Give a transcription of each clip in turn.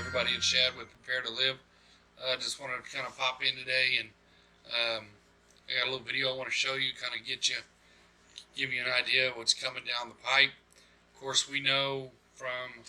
everybody. It's Shad with Prepare to Live. Just wanted to kind of pop in today, and I got a little video I want to show you, kind of give you an idea of what's coming down the pipe. Of course, we know from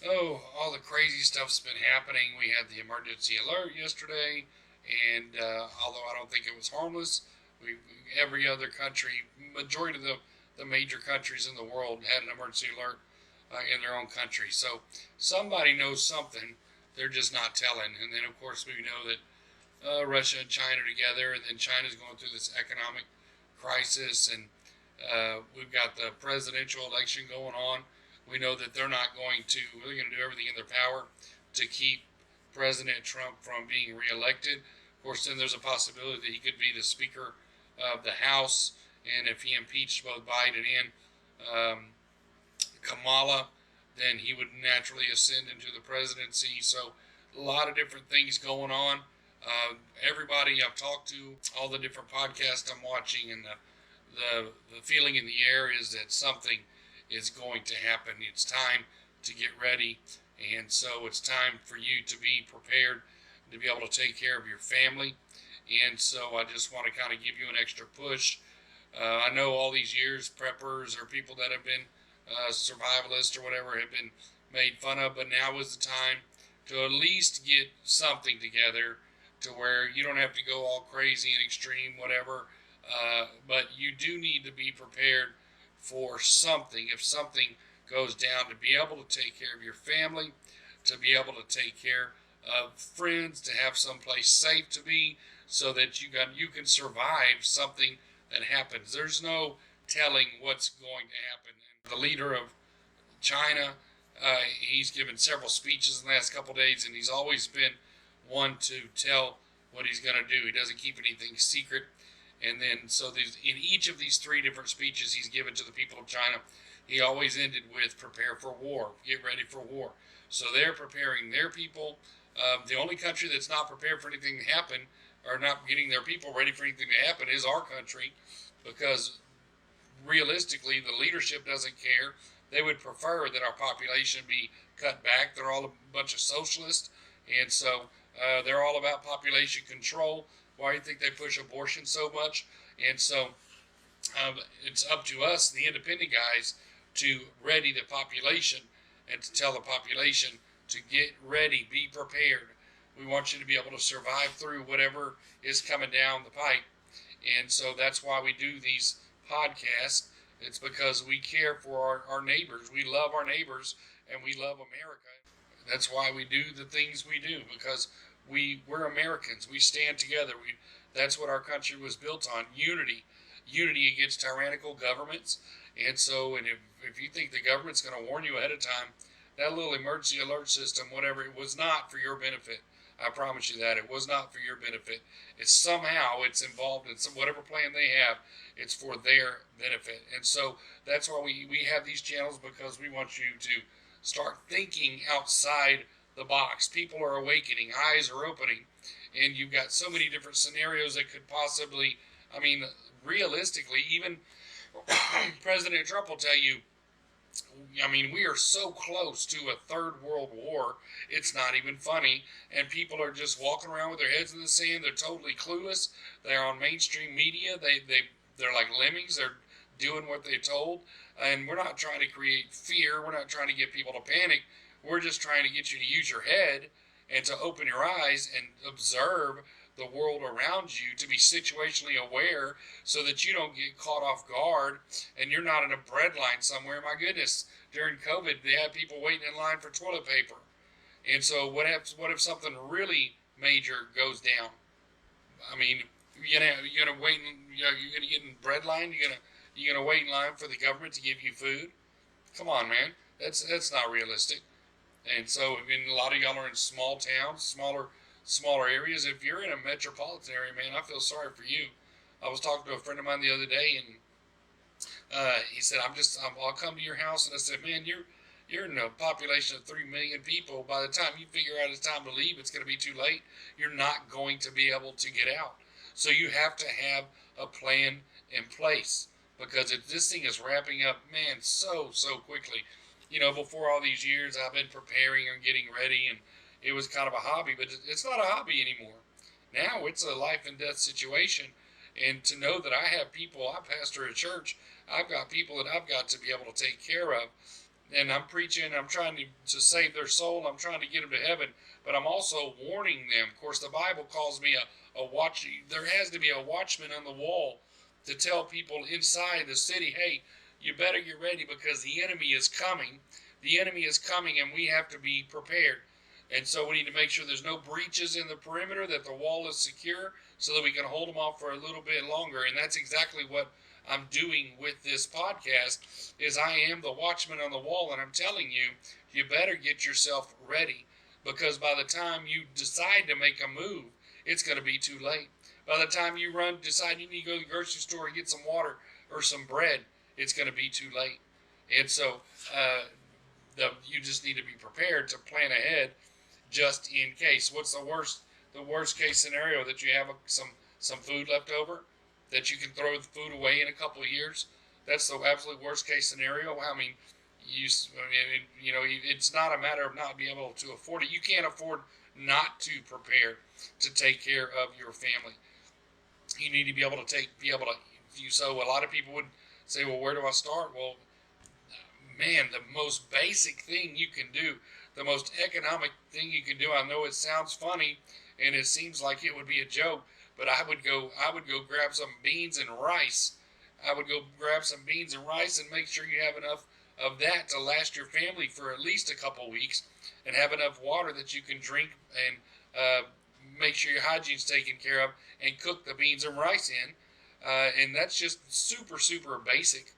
all the crazy stuff's been happening. We had the emergency alert yesterday, and although I don't think it was harmless, every other country, majority of the major countries in the world had an emergency alert in their own country. So somebody knows something, they're just not telling. And then of course we know that Russia and China are together, and then China's going through this economic crisis, and we've got the presidential election going on. We know that they're going to do everything in their power to keep President Trump from being reelected. Of course, then there's a possibility that he could be the Speaker of the House, and if he impeached both Biden and Kamala, then he would naturally ascend into the presidency. So a lot of different things going on. Everybody I've talked to, all the different podcasts I'm watching, and the feeling in the air is that something is going to happen. It's time to get ready, and so it's time for you to be prepared to be able to take care of your family. And so I just want to kind of give you an extra push. I know all these years preppers or people that have been survivalists or whatever have been made fun of, but now is the time to at least get something together to where you don't have to go all crazy and extreme, whatever, but you do need to be prepared for something. If something goes down, to be able to take care of your family, to be able to take care of friends, to have someplace safe to be, so that you can survive something that happens. There's no telling what's going to happen. The leader of China, he's given several speeches in the last couple of days, and he's always been one to tell what he's going to do. He doesn't keep anything secret. And then, so in each of these three different speeches he's given to the people of China, he always ended with prepare for war, get ready for war. So they're preparing their people. The only country that's not prepared for anything to happen, or not getting their people ready for anything to happen, is our country, because realistically the leadership doesn't care. They would prefer that our population be cut back. They're all a bunch of socialists, and so they're all about population control. Why do you think they push abortion so much? And so it's up to us, the independent guys, to ready the population and to tell the population to get ready, be prepared. We want you to be able to survive through whatever is coming down the pipe. And so that's why we do these podcasts. It's because we care for our neighbors. We love our neighbors, and we love America. That's why we do the things we do, because we're Americans. We stand together. That's what our country was built on, unity against tyrannical governments. And so, if you think the government's going to warn you ahead of time, that little emergency alert system, whatever, it was not for your benefit. I promise you that. It was not for your benefit. It's involved in whatever plan they have. It's for their benefit. And so that's why we have these channels, because we want you to start thinking outside the box. People are awakening, eyes are opening, and you've got so many different scenarios that could possibly, realistically, even President Trump will tell you, we are so close to a third world war, it's not even funny, and people are just walking around with their heads in the sand. They're totally clueless. They're on mainstream media. They're like lemmings. They're doing what they're told, and we're not trying to create fear. We're not trying to get people to panic. We're just trying to get you to use your head and to open your eyes and observe the world around you, to be situationally aware, so that you don't get caught off guard and you're not in a bread line somewhere. My goodness, during COVID, they had people waiting in line for toilet paper. And so what if something really major goes down? You're gonna wait. You're gonna get in bread line. You're gonna wait in line for the government to give you food. Come on, man. That's not realistic. And so, a lot of y'all are in small towns, smaller areas. If you're in a metropolitan area, man, I feel sorry for you. I was talking to a friend of mine the other day, and he said, I'll come to your house. And I said, man, you're in a population of 3 million people. By the time you figure out it's time to leave, it's going to be too late. You're not going to be able to get out. So you have to have a plan in place, because if this thing is wrapping up, man, so quickly. before all these years, I've been preparing and getting ready, and it was kind of a hobby, but it's not a hobby anymore. Now it's a life and death situation. And to know that I have people, I pastor a church, I've got people that I've got to be able to take care of. And I'm preaching, I'm trying to save their soul, I'm trying to get them to heaven, but I'm also warning them. Of course, the Bible calls me a watch. There has to be a watchman on the wall to tell people inside the city, hey, you better get ready because the enemy is coming. The enemy is coming, and we have to be prepared. And so we need to make sure there's no breaches in the perimeter, that the wall is secure so that we can hold them off for a little bit longer. And that's exactly what I'm doing with this podcast, is I am the watchman on the wall, and I'm telling you, you better get yourself ready, because by the time you decide to make a move, it's going to be too late. By the time you decide you need to go to the grocery store and get some water or some bread, it's going to be too late. And so you just need to be prepared to plan ahead just in case. What's the worst? The worst case scenario, that you have some food left over, that you can throw the food away in a couple of years. That's the absolute worst case scenario. I mean, it's not a matter of not being able to afford it. You can't afford not to prepare to take care of your family. You need to be able to. So a lot of people would say, well, where do I start? Well, man, the most basic thing you can do, the most economic thing you can do. I know it sounds funny, and it seems like it would be a joke, but I would go grab some beans and rice. I would go grab some beans and rice and make sure you have enough of that to last your family for at least a couple weeks, and have enough water that you can drink, and make sure your hygiene's taken care of, and cook the beans and rice in. And that's just super, super basic,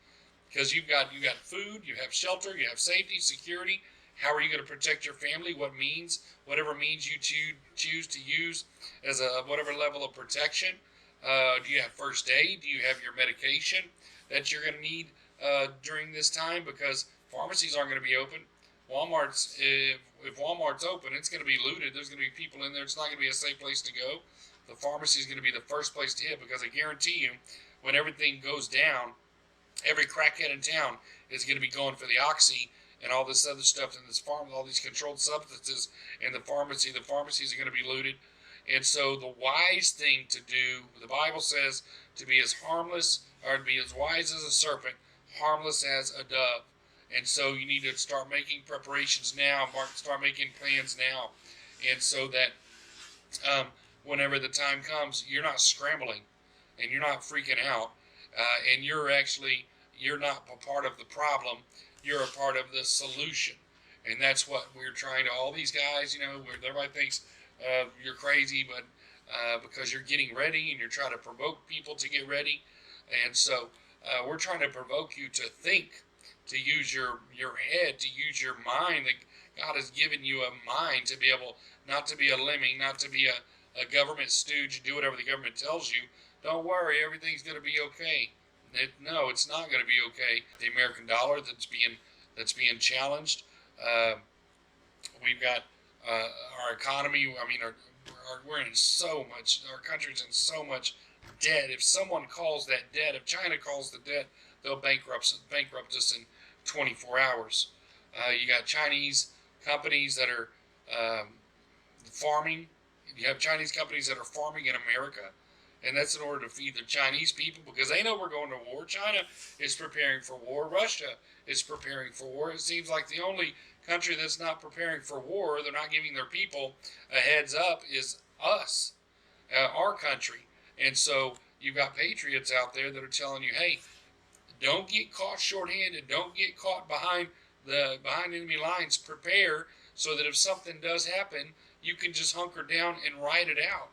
because you've got food, you have shelter, you have safety, security. How are you going to protect your family? Whatever means you choose to use as a whatever level of protection. Do you have first aid? Do you have your medication that you're going to need during this time? Because pharmacies aren't going to be open. If Walmart's open, it's going to be looted. There's going to be people in there. It's not going to be a safe place to go. The pharmacy is going to be the first place to hit, because I guarantee you, when everything goes down, every crackhead in town is going to be going for the oxy and all this other stuff in this farm, all these controlled substances in the pharmacy. The pharmacies are going to be looted. And so the wise thing to do, the Bible says, to be as harmless, or to be as wise as a serpent, harmless as a dove. And so you need to start making preparations now, start making plans now. And so that whenever the time comes, you're not scrambling and you're not freaking out, and you're not a part of the problem. You're a part of the solution. And that's what we're trying to, all these guys, everybody thinks you're crazy, but because you're getting ready and you're trying to provoke people to get ready. And so we're trying to provoke you to think, to use your head, to use your mind. That God has given you a mind to be able, not to be a lemming, not to be a government stooge, do whatever the government tells you. Don't worry, everything's going to be okay. No, it's not going to be okay. The American dollar that's being challenged. We've got our economy. I mean, we're in so much. Our country's in so much debt. If someone calls that debt, if China calls the debt, they'll bankrupt us in 24 hours. You got Chinese companies that are farming. You have Chinese companies that are farming in America. And that's in order to feed the Chinese people, because they know we're going to war. China is preparing for war. Russia is preparing for war. It seems like the only country that's not preparing for war, they're not giving their people a heads up, is us, our country. And so you've got patriots out there that are telling you, hey, don't get caught short-handed. Don't get caught behind enemy lines. Prepare so that if something does happen, you can just hunker down and ride it out.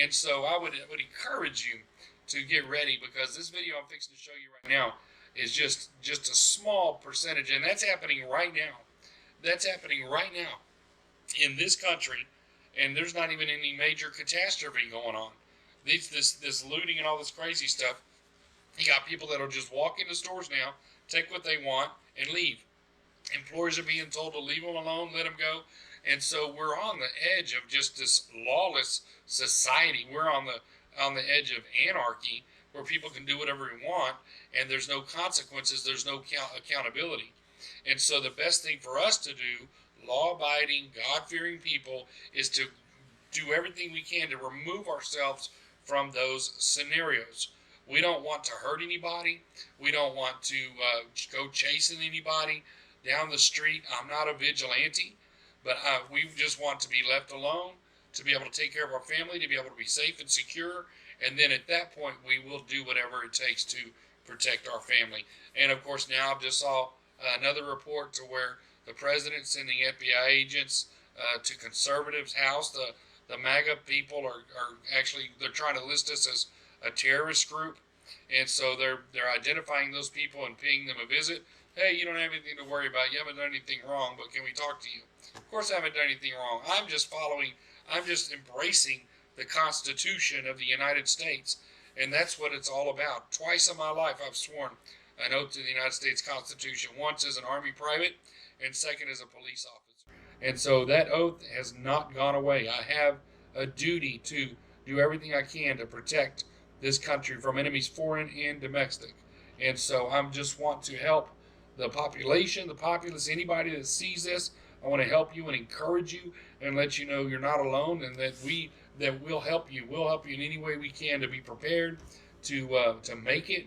And so I would encourage you to get ready, because this video I'm fixing to show you right now is just a small percentage, and that's happening right now. That's happening right now in this country, and there's not even any major catastrophe going on. This looting and all this crazy stuff. You got people that'll just walk into stores now, take what they want, and leave. Employers are being told to leave them alone, let them go. And so we're on the edge of just this lawless society. We're on the edge of anarchy, where people can do whatever they want, and there's no consequences. There's no accountability. And so the best thing for us to do, law-abiding, God-fearing people, is to do everything we can to remove ourselves from those scenarios. We don't want to hurt anybody. We don't want to go chasing anybody down the street. I'm not a vigilante, but we just want to be left alone, to be able to take care of our family, to be able to be safe and secure. And then at that point, we will do whatever it takes to protect our family. And of course, now I've just saw another report to where the president's sending FBI agents to conservatives' house. The MAGA people are actually, they're trying to list us as a terrorist group. And so they're identifying those people and paying them a visit. Hey, you don't have anything to worry about. You haven't done anything wrong, but can we talk to you? Of course I haven't done anything wrong. I'm just embracing the Constitution of the United States. And that's what it's all about. Twice in my life I've sworn an oath to the United States Constitution. Once as an Army private, and second as a police officer. And so that oath has not gone away. I have a duty to do everything I can to protect this country from enemies foreign and domestic. And so I just want to help the population, the populace, anybody that sees this. I want to help you and encourage you and let you know you're not alone, and that we'll help you. We'll help you in any way we can to be prepared to make it,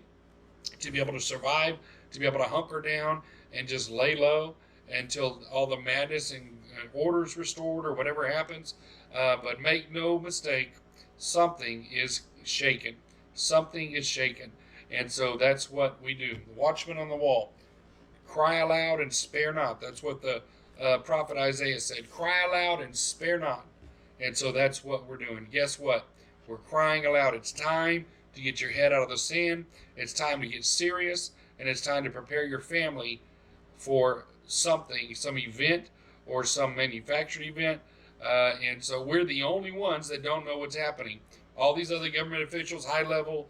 to be able to survive, to be able to hunker down and just lay low until all the madness and order's restored or whatever happens. But make no mistake, something is shaken. Something is shaken. And so that's what we do. The watchman on the wall. Cry aloud and spare not. That's what the prophet Isaiah said. Cry aloud and spare not. And so that's what we're doing. Guess what? We're crying aloud. It's time to get your head out of the sand. It's time to get serious. And it's time to prepare your family for something, some event or some manufactured event. And so we're the only ones that don't know what's happening. All these other government officials, high-level,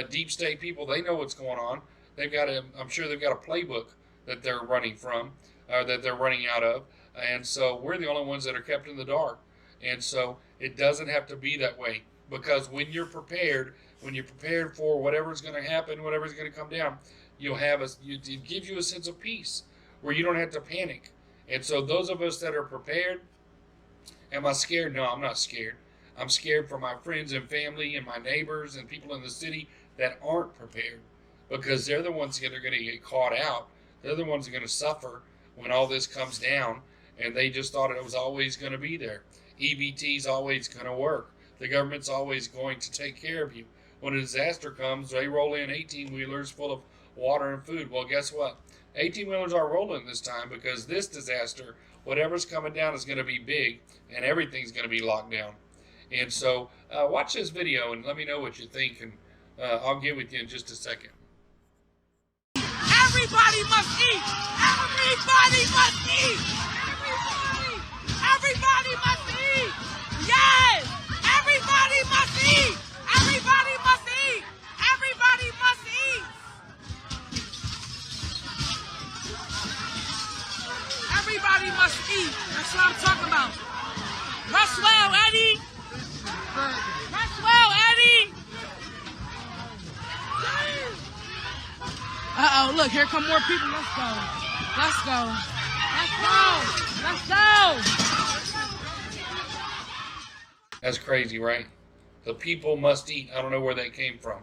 deep state people, they know what's going on. I'm sure they've got a playbook that they're running from, that they're running out of. And so we're the only ones that are kept in the dark. And so it doesn't have to be that way, because when you're prepared for whatever's going to happen, whatever's going to come down, it gives you a sense of peace where you don't have to panic. And so those of us that are prepared, am I scared? No, I'm not scared. I'm scared for my friends and family and my neighbors and people in the city that aren't prepared, because they're the ones that are going to get caught out. They're the ones that are going to suffer when all this comes down, and they just thought it was always going to be there. EBT's always going to work. The government's always going to take care of you. When a disaster comes, they roll in 18-wheelers full of water and food. Well, guess what? 18-wheelers are rolling this time, because this disaster, whatever's coming down, is going to be big, and everything's going to be locked down. And so watch this video and let me know what you think, and I'll get with you in just a second. Everybody must eat! Everybody must eat! Everybody must eat! Yes! Everybody must eat! Everybody must eat! Everybody must eat! Everybody must eat. That's what I'm talking about. Rest well, Eddie. Rest well, Eddie. Uh-oh, look, here come more people. Let's go. Let's go. Let's go. Let's go. That's crazy, right? The people must eat. I don't know where that came from.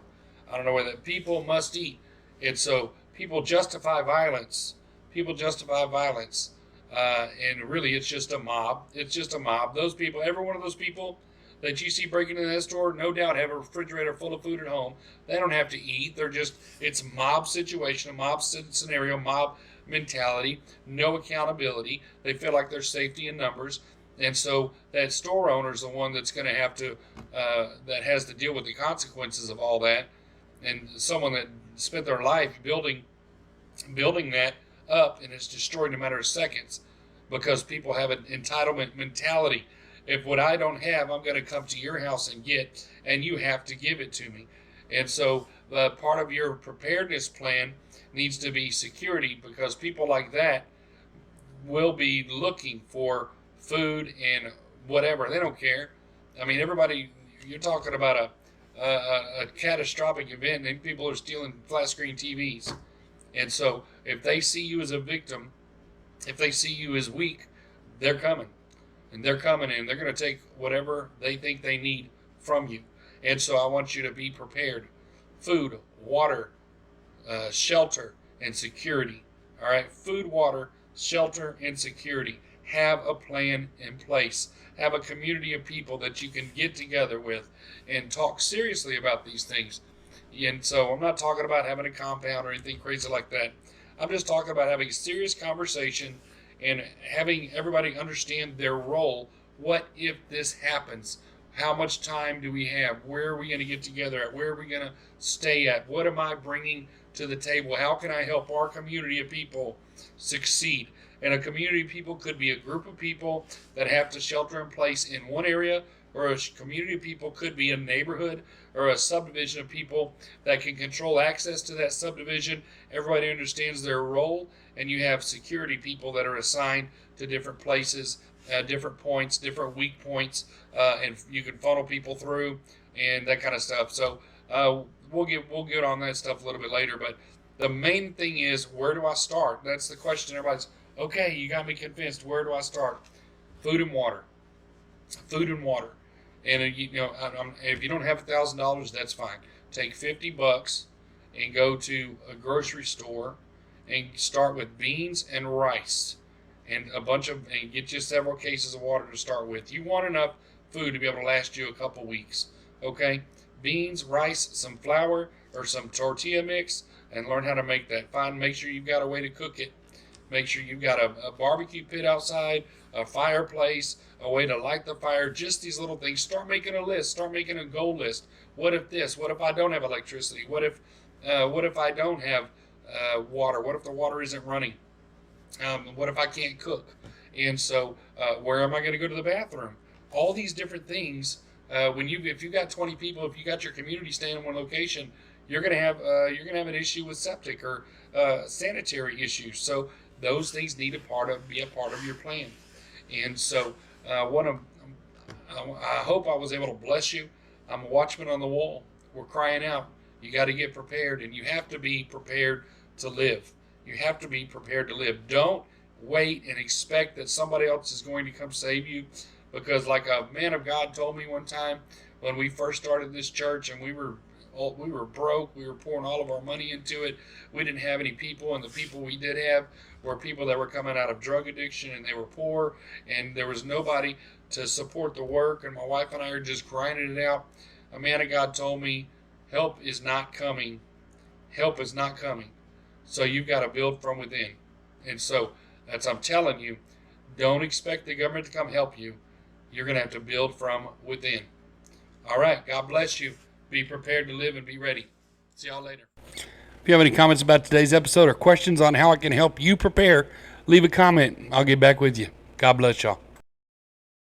I don't know where that people must eat. And so people justify violence. People justify violence. And really, it's just a mob. It's just a mob. Those people, every one of those people that you see breaking into that store, no doubt have a refrigerator full of food at home. They don't have to eat. It's a mob situation, a mob scenario, mob mentality, no accountability. They feel like there's safety in numbers. And so that store owner is the one that's going to have to, that has to deal with the consequences of all that. And someone that spent their life building that up, and it's destroyed in a matter of seconds, because people have an entitlement mentality. If what I don't have, I'm going to come to your house and get, and you have to give it to me. And so part of your preparedness plan needs to be security, because people like that will be looking for food and whatever. They don't care. I mean, everybody, you're talking about a catastrophic event, and people are stealing flat screen TVs. And so if they see you as a victim, if they see you as weak, they're coming. And they're coming and they're going to take whatever they think they need from you. And so I want you to be prepared. Food, water, shelter, and security. All right, food, water, shelter, and security. Have a plan in place. Have a community of people that you can get together with and talk seriously about these things. And so I'm not talking about having a compound or anything crazy like that. I'm just talking about having a serious conversation and having everybody understand their role. What if this happens? How much time do we have? Where are we going to get together at? Where are we going to stay at? What am I bringing to the table? How can I help our community of people succeed? And a community of people could be a group of people that have to shelter in place in one area, or a community of people could be a neighborhood or a subdivision of people that can control access to that subdivision. Everybody understands their role, and you have security people that are assigned to different places, different points, different weak points, and you can funnel people through and that kind of stuff. So we'll get on that stuff a little bit later. But the main thing is, where do I start? That's the question. Everybody's, okay, you got me convinced. Where do I start? Food and water. Food and water. And if you don't have $1,000, that's fine. Take $50 and go to a grocery store and start with beans and rice and and get you several cases of water to start with. You want enough food to be able to last you a couple weeks. Okay? Beans, rice, some flour or some tortilla mix, and learn how to make that. Make sure you've got a way to cook it. Make sure you've got a barbecue pit outside, a fireplace, a way to light the fire, just these little things. Start making a list. Start making a goal list. What if this? What if I don't have electricity? What if I don't have water? What if the water isn't running? What if I can't cook? And so where am I going to go to the bathroom? All these different things. If you got 20 people, if you got your community staying in one location, you're going to have an issue with septic or sanitary issues. So those things need be a part of your plan. And so I hope I was able to bless you. I'm a watchman on the wall. We're crying out. You got to get prepared, and you have to be prepared to live. You have to be prepared to live. Don't wait and expect that somebody else is going to come save you, because like a man of God told me one time when we first started this church and we were broke, we were pouring all of our money into it. We didn't have any people, and the people we did have were people that were coming out of drug addiction, and they were poor, and there was nobody to support the work, and my wife and I are just grinding it out. A man of God told me, help is not coming. Help is not coming. So you've got to build from within. And so I'm telling you, don't expect the government to come help you. You're going to have to build from within. All right. God bless you. Be prepared to live and be ready. See y'all later. If you have any comments about today's episode or questions on how I can help you prepare, leave a comment. I'll get back with you. God bless y'all.